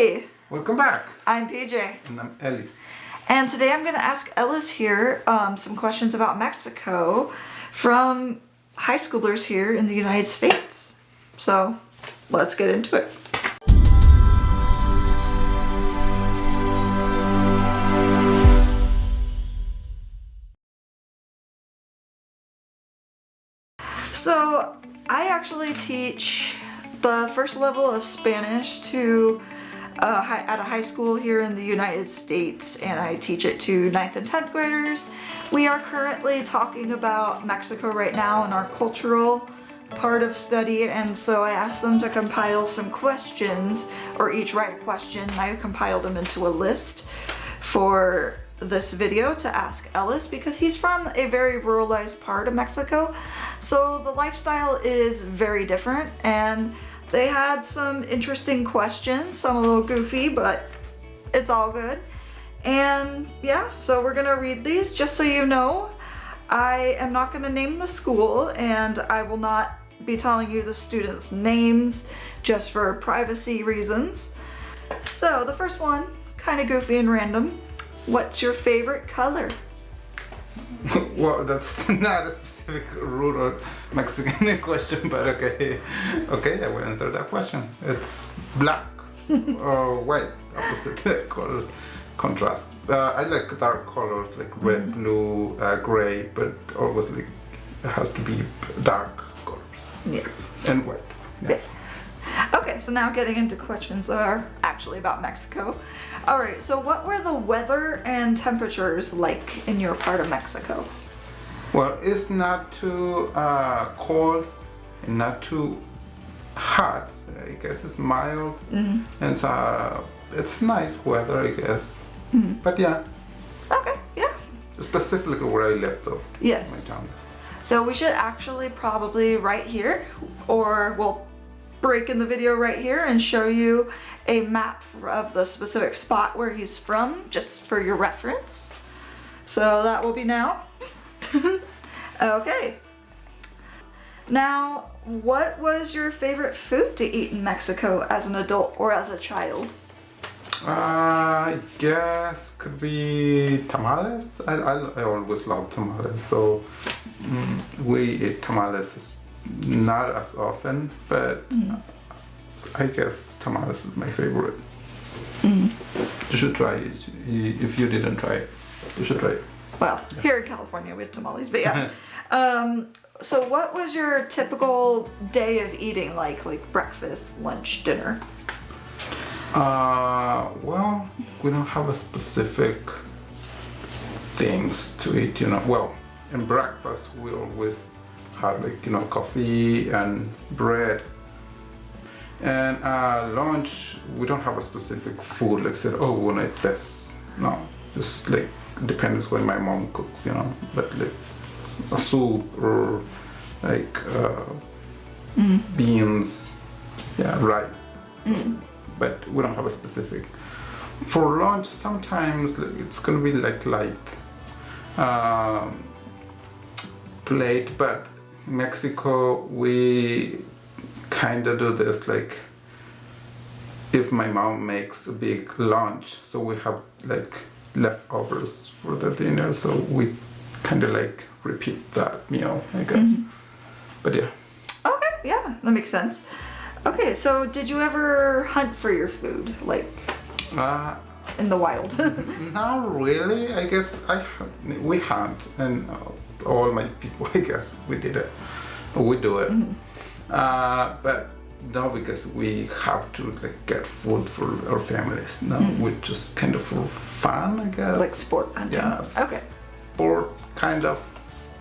Hey! Welcome back. I'm PJ. And I'm Ellis. And today I'm going to ask Ellis here some questions about Mexico from high schoolers here in the United States. So let's get into it. So I actually teach the first level of Spanish to at a high school here in the United States, and I teach it to 9th and 10th graders. We are currently talking about Mexico right now in our cultural part of study, and so I asked them to compile some questions, or each write a question, and I compiled them into a list for this video to ask Ellis because he's from a very ruralized part of Mexico, so the lifestyle is very different, and they had some interesting questions, some a little goofy, but it's all good. And yeah, so we're gonna read these. Just so you know, I am not gonna name the school, and I will not be telling you the students' names just for privacy reasons. So the first one, kind of goofy and random. What's your favorite color? Well, that's not a specific rural Mexican question, but okay. Okay, I will answer that question. It's black or white, opposite colors, contrast. I like dark colors like red, blue, gray, but always like it has to be dark colors. Yeah. And white. Yeah. Okay, so now getting into questions that are actually about Mexico. Alright, so what were the weather and temperatures like in your part of Mexico? Well, it's not too cold and not too hot. I guess it's mild. And so it's nice weather, I guess. But yeah. Okay, yeah. Specifically where I lived though. Yes. My town is. So we should actually probably right here, or we'll break in the video right here and show you a map of the specific spot where he's from, just for your reference. So that will be now. Okay. Now, what was your favorite food to eat in Mexico as an adult or as a child? I guess could be tamales. I always love tamales, so we eat tamales not as often, but I guess tamales is my favorite. You should try it. If you didn't try it, you should try it. Well, here in California we have tamales, but yeah. So what was your typical day of eating like breakfast, lunch, dinner? Well, we don't have a specific things to eat, Well, in breakfast we always have coffee and bread. And lunch, we don't have a specific food, like said, oh, we want to eat this. No, just like depends when my mom cooks, but like a soup or like beans, rice. But we don't have a specific. For lunch, sometimes it's gonna be like light plate, but in Mexico we kind of do this like if my mom makes a big lunch, so we have like leftovers for the dinner, so we kind of like repeat that meal, I guess. But yeah. Okay, yeah, that makes sense. Okay, so did you ever hunt for your food, like in the wild? Not really. I guess we hunt, and all my people, I guess, we did it. We do it. But no, because we have to like get food for our families. No, we just kind of for fun, I guess. Like sport hunting. Yes. Okay. Sport, kind of.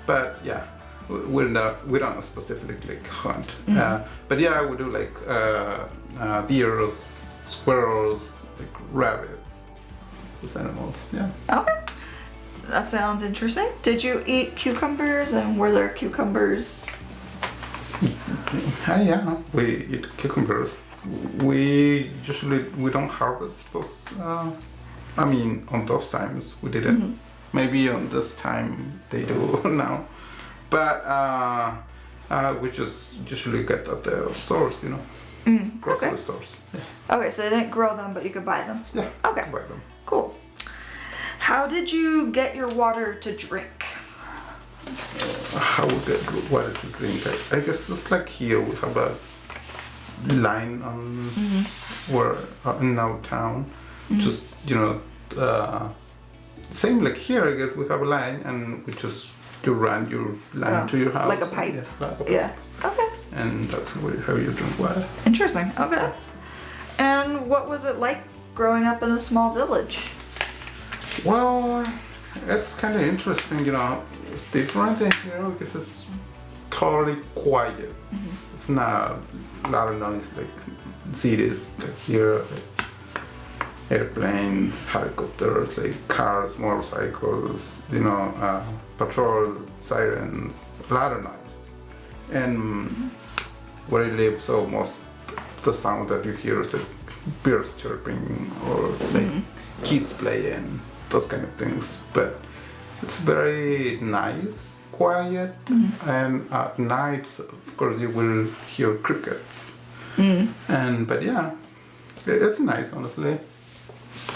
But yeah, we don't specifically like hunt. But yeah, we do like deers, squirrels, like rabbits, those animals. Yeah. Okay. That sounds interesting. Did you eat cucumbers, and were there cucumbers? Yeah, we eat cucumbers. We don't harvest those. On those times we didn't. Maybe on this time they do now, but we just usually get at the stores, grocery okay. stores. Yeah. Okay, so they didn't grow them, but you could buy them. Yeah. Okay. Buy them. Cool. How did you get your water to drink? How we get water to drink? I guess it's like here we have a line on where in our town. Just same like here. I guess we have a line, and we just you run your line to your house. Like a pipe. Yeah. Like a pipe. Yeah. Okay. And that's how you drink water. Interesting. Okay. And what was it like growing up in a small village? Well, it's kind of interesting, It's different in here because it's totally quiet. It's not a lot of noise like cities, like here, like airplanes, helicopters, like cars, motorcycles, patrol, sirens, a lot of noise. And where I live, so most the sound that you hear is like birds chirping or like kids playing, those kind of things. But it's very nice, quiet, and at night, of course, you will hear crickets. But yeah, it's nice, honestly.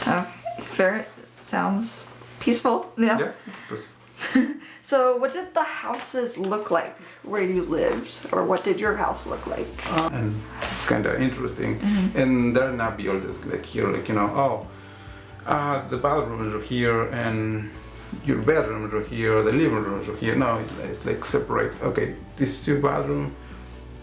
Okay, fair. Sounds peaceful. Yeah. Yeah, it's peaceful. So, what did the houses look like where you lived, or what did your house look like? And it's kind of interesting. And they're not buildings like here, like the bathrooms are here and your bedrooms are here, the living rooms are here. No, it's like separate. Okay, this is your bathroom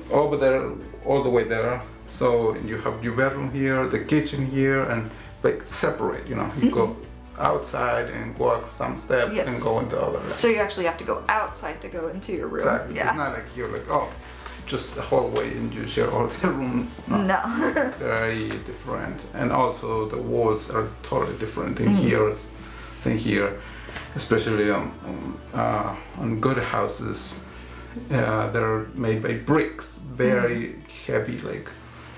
over there, all the way there. So you have your bedroom here, the kitchen here, and like separate. You go outside and walk some steps and go in the other. So you actually have to go outside to go into your room. Exactly. Yeah. It's not like you're like just the hallway and you share all the rooms. No. Very different, and also the walls are totally different in here than here, especially on good houses. They're made by bricks, very heavy, like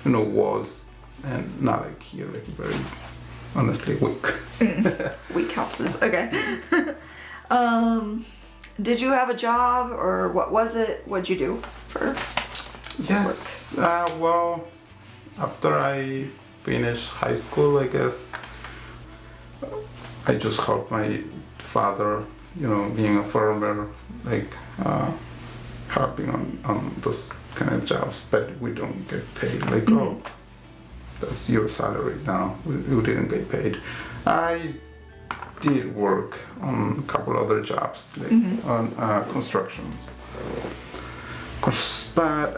walls, and not like here, like very honestly weak. Weak houses. Okay. Did you have a job, or what was it? What'd you do for? Yes. Well, after I finished high school, I guess I just helped my father, being a farmer, like helping on those kind of jobs, but we don't get paid. Like, that's your salary now. We didn't get paid. I did work on a couple other jobs, like on constructions. But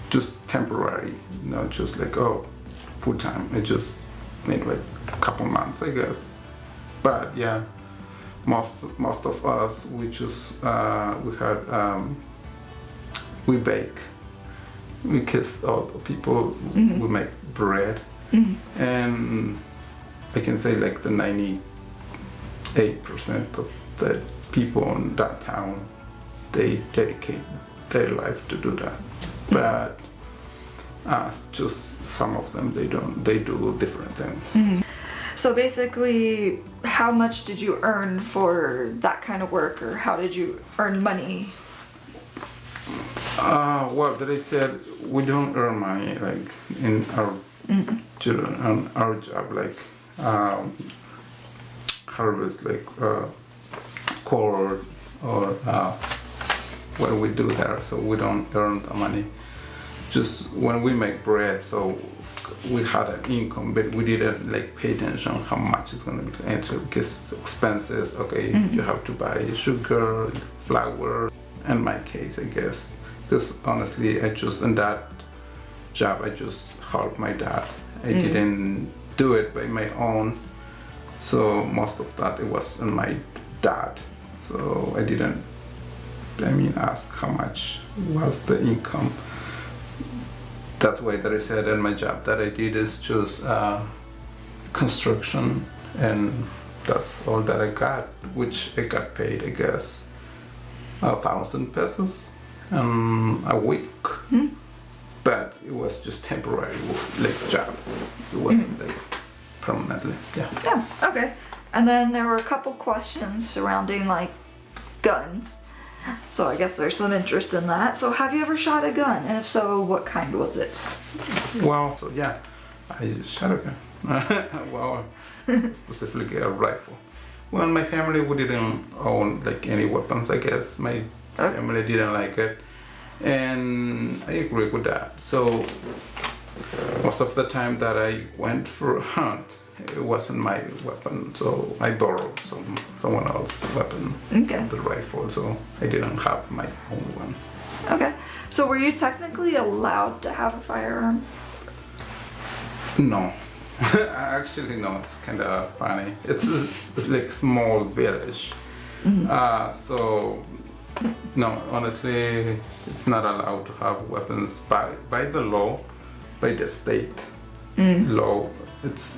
just temporary, just like full time. I just made like a couple months, I guess. But yeah, most of us we bake. We kiss all the people. We make bread, and I can say like the 98% of the people in that town, they dedicate their life to do that. But just some of them, they don't. They do different things. So basically, how much did you earn for that kind of work, or how did you earn money? Well, that I said, we don't earn money like in our on our job, like harvest, like corn or what we do there. So we don't earn the money. Just when we make bread, so we had an income, but we didn't like pay attention how much it's gonna be enter because expenses. Okay, you have to buy sugar, flour. In my case, I guess, because honestly, I just in that job, I just helped my dad. I didn't do it by my own, so most of that it was on my dad. So I didn't, ask how much was the income. That's why that I said in my job that I did is just construction, and that's all that I got, which I got paid, I guess, 1,000 pesos a week. But it was just temporary, like job. It wasn't like permanently. Yeah. Yeah. Okay. And then there were a couple questions surrounding like guns. So I guess there's some interest in that. So have you ever shot a gun? And if so, what kind was it? Well, so yeah, I shot a gun. Well, specifically a rifle. Well, in my family we didn't own like any weapons. I guess my family didn't like it, and I agree with that. So most of the time that I went for a hunt, it wasn't my weapon, so I borrowed someone else's weapon, Okay. the rifle. So I didn't have my own one. Okay. So were you technically allowed to have a firearm? No. Actually, no. It's kind of funny. It's like small village, so no. Honestly, it's not allowed to have weapons by the law, by the state law. It's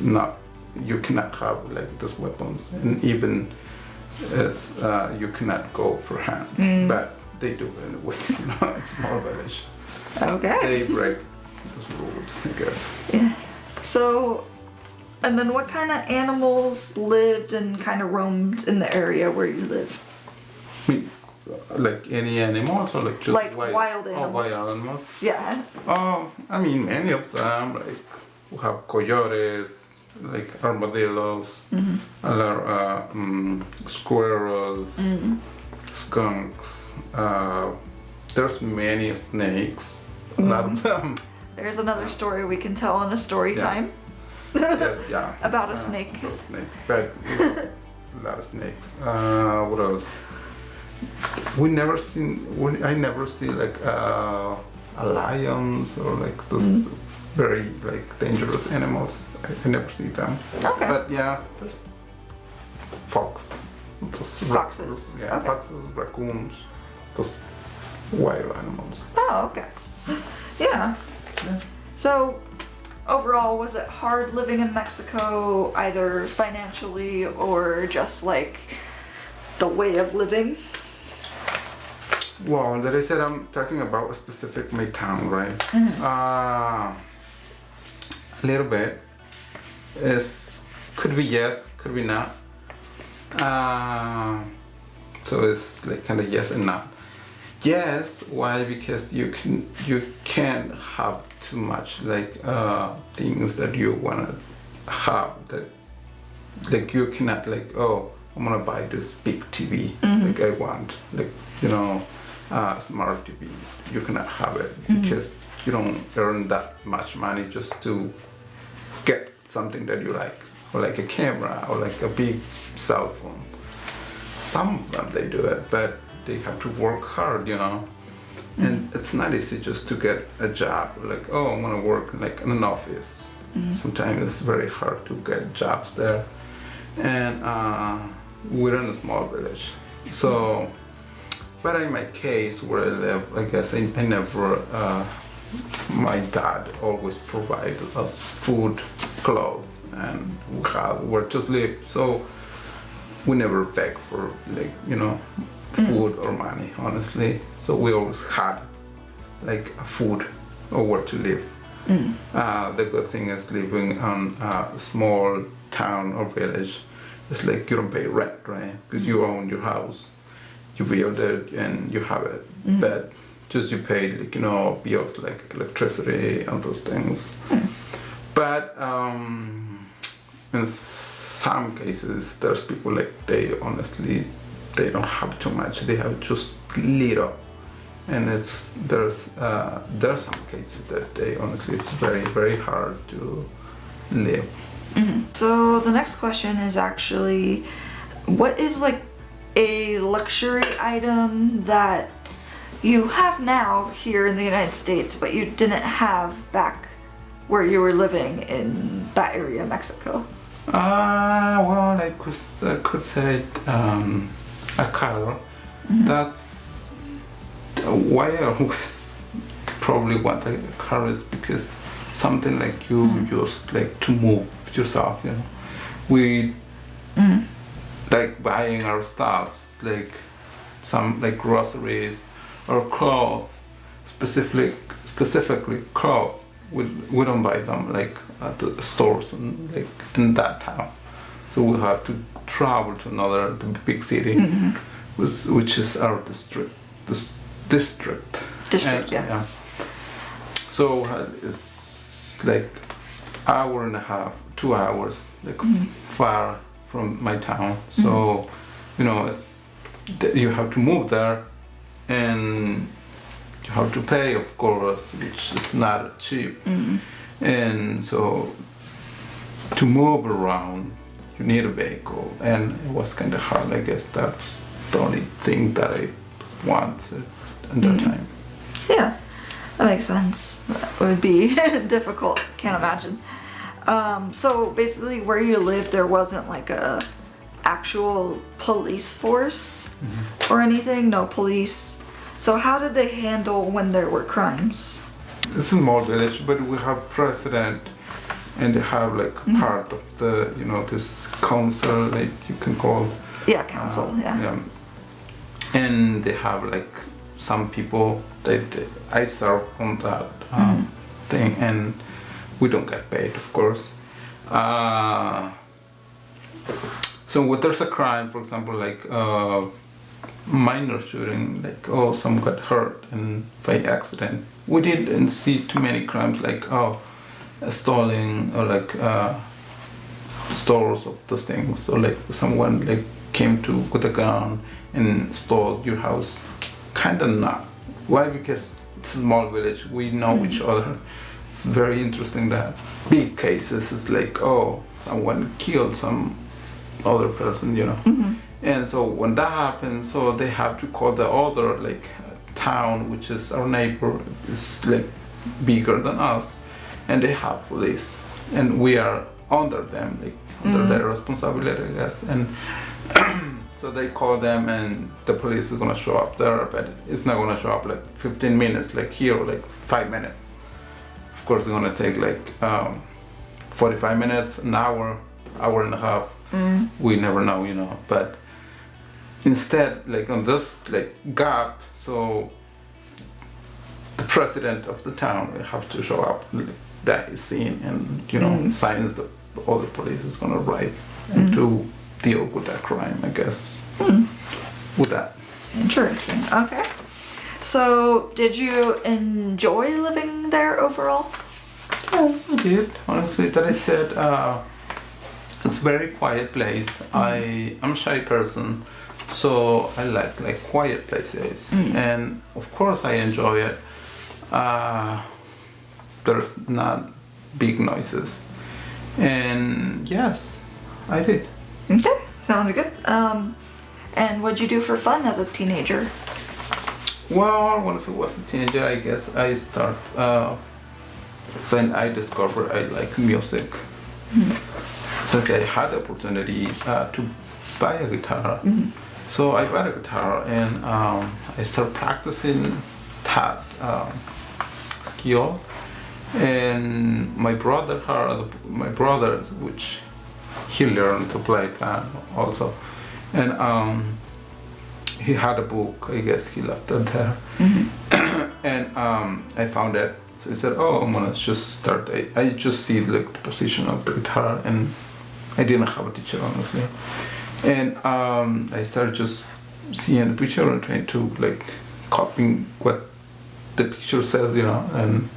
not. You cannot have like those weapons, and even as you cannot go for hunt, but they do anyways. You know, it's small village. Okay. They break those rules, I guess. Yeah. So, and then what kind of animals lived and kind of roamed in the area where you live? I mean, like any animals or like just Like wild animals? Oh, wild animals. Yeah. Oh, I mean many of them. Like we have coyotes, like armadillos, a lot squirrels, skunks. There's many snakes. A lot of them. There's another story we can tell in a story Yes. time. Yes, yeah. About a snake. About a snake. But a lot of snakes. What else? I never see like a lions or like those very like dangerous animals. I never see them. Okay. But yeah, there's those Foxes. Yeah, Okay. foxes, raccoons, those wild animals. Oh, okay. Yeah. So, overall, was it hard living in Mexico, either financially or just like the way of living? Well, that I said I'm talking about a specific my town, right? A little bit. Could be yes, could be not. So it's like kind of yes and no. Yes, why? Because you can't have too much like things that you wanna have that like you cannot like, oh, I'm gonna buy this big TV like I want, like, you know, smart TV. You cannot have it because you don't earn that much money just to get something that you like, or like a camera or like a big cell phone. Some of them they do it, but they have to work hard, you know. And it's not easy just to get a job, like, oh, I'm gonna work like in an office. Sometimes it's very hard to get jobs there. And we're in a small village. So, but in my case where I live, I guess I never, my dad always provided us food, clothes, and we had where to sleep. So we never begged for like, you know, food or money, honestly. So we always had like a food or where to live. The good thing is living on a small town or village, it's like you don't pay rent, right? Because you own your house, you build it and you have it. But just you pay like, you know, bills like electricity and those things. But in some cases there's people like they don't have too much, they have just little, and there's some cases that they honestly it's very, very hard to live. So the next question is actually, what is like a luxury item that you have now here in the United States but you didn't have back where you were living in that area of Mexico? Well, I could say a car. That's why I always probably want a car is because something like you just like to move yourself, you know. We like buying our stuff, like some like groceries or clothes, specifically clothes. We don't buy them like at the stores and like in that town, so we have to travel to another big city which is our district. District. District, yeah. So it's like hour and a half, 2 hours, like far from my town. So, you know, it's you have to move there, and you have to pay, of course, which is not cheap. And so to move around, you need a vehicle, and it was kind of hard. I guess that's the only thing that I wanted at that time. Yeah, that makes sense. That would be difficult. Can't imagine. So basically, where you live, there wasn't like a actual police force or anything. No police. So how did they handle when there were crimes? It's a small village, but we have president, and they have like part of the, you know, this council, like you can call. Yeah, council. Yeah. And they have like some people that I serve on that thing, and we don't get paid, of course. So when there's a crime, for example, like minor shooting, like some got hurt and by accident. We didn't see too many crimes like stealing or like stores of those things, or like someone like came to with a gun and stole your house. Kind of not. Why? Because it's a small village. We know each other. It's very interesting that big cases is like, someone killed some other person, you know. And so when that happens, so they have to call the other like town, which is our neighbor, is like bigger than us, and they have police, and we are under them, like under their responsibility, I guess. And so they call them, and the police is gonna show up there, but it's not gonna show up like 15 minutes, like here, like 5 minutes. Of course, it's gonna take like 45 minutes, an hour, hour and a half. We never know, you know. But instead, like on this like gap, so the president of the town will have to show up, like, that is seen, and you know, signs that all the police is gonna arrive and to deal with that crime, I guess. With that. Interesting. Okay. So, did you enjoy living there overall? Yes, I did. Honestly, that I said, it's a very quiet place. I'm a shy person, so I like quiet places, and of course I enjoy it. There's not big noises, and yes, I did. Okay, sounds good. And what'd you do for fun as a teenager? Well, when I was a teenager, I guess I start. So I discovered I like music. Since I had the opportunity to buy a guitar, so I bought a guitar, and I started practicing that skill. And my brother, which he learned to play piano also, and he had a book. I guess he left it there, and I found it. So I said, I'm gonna just start. I just see like the position of the guitar, and I didn't have a teacher, honestly. And I started just seeing the picture and trying to like copying what the picture says, you know. And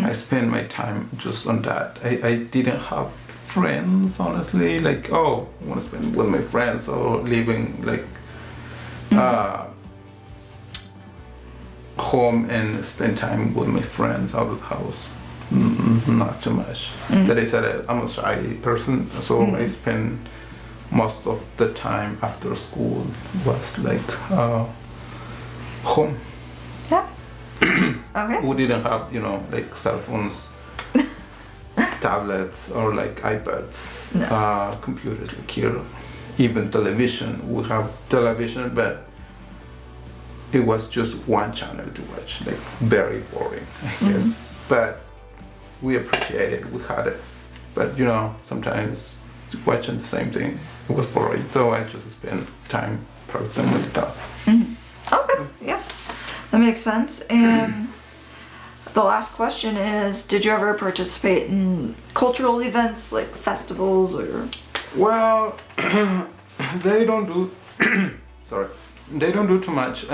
I spent my time just on that. I didn't have friends, honestly. Like, I want to spend with my friends or living like home and spend time with my friends out of the house. Not too much. That I said I'm a shy person, so I spend most of the time after school was like home. Yeah. Okay. We didn't have, you know, like cell phones, tablets, or like iPads, computers like here, even television. We have television, but it was just one channel to watch, like very boring, I guess. But we appreciate it, we had it. But you know, sometimes watching the same thing, it was boring. So I just spent time practicing my guitar. Okay, yeah, that makes sense. And the last question is, did you ever participate in cultural events like festivals or? Well, they don't do, sorry, they don't do too much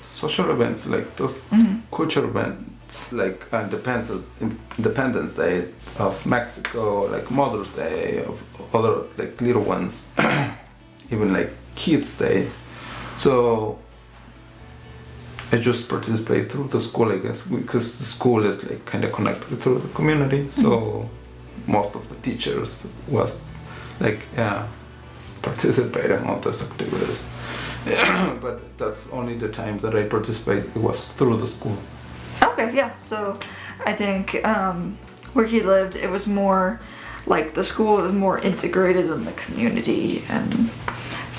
social events like those cultural events like Independence Day of Mexico, like Mother's Day, of other like little ones, even like Kids Day. So I just participate through the school, I guess, because the school is like kind of connected to the community. So most of the teachers was like participating on those activities. But that's only the time that I participate. It was through the school. Okay, yeah. So I think where he lived, it was more like the school was more integrated in the community, and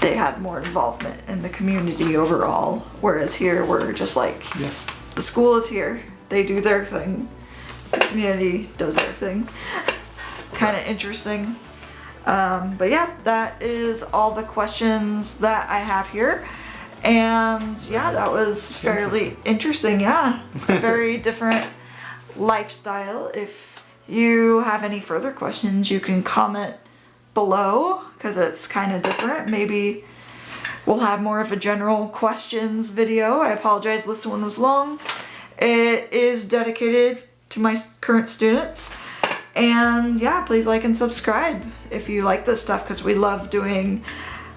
they had more involvement in the community overall. Whereas here, we're just like, the school is here, they do their thing, the community does their thing. Kind of interesting. But yeah, that is all the questions that I have here. And yeah, that was fairly interesting. Yeah, very different lifestyle. If you have any further questions, you can comment below because it's kind of different. Maybe we'll have more of a general questions video. I apologize, this one was long. It is dedicated to my current students. And yeah, please like and subscribe if you like this stuff, because we love doing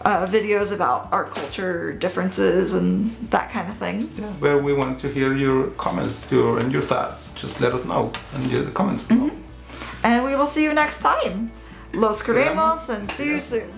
videos about our culture differences and that kind of thing. Yeah, but we want to hear your comments too and your thoughts. Just let us know in the comments below. And we will see you next time. Los queremos and see you soon.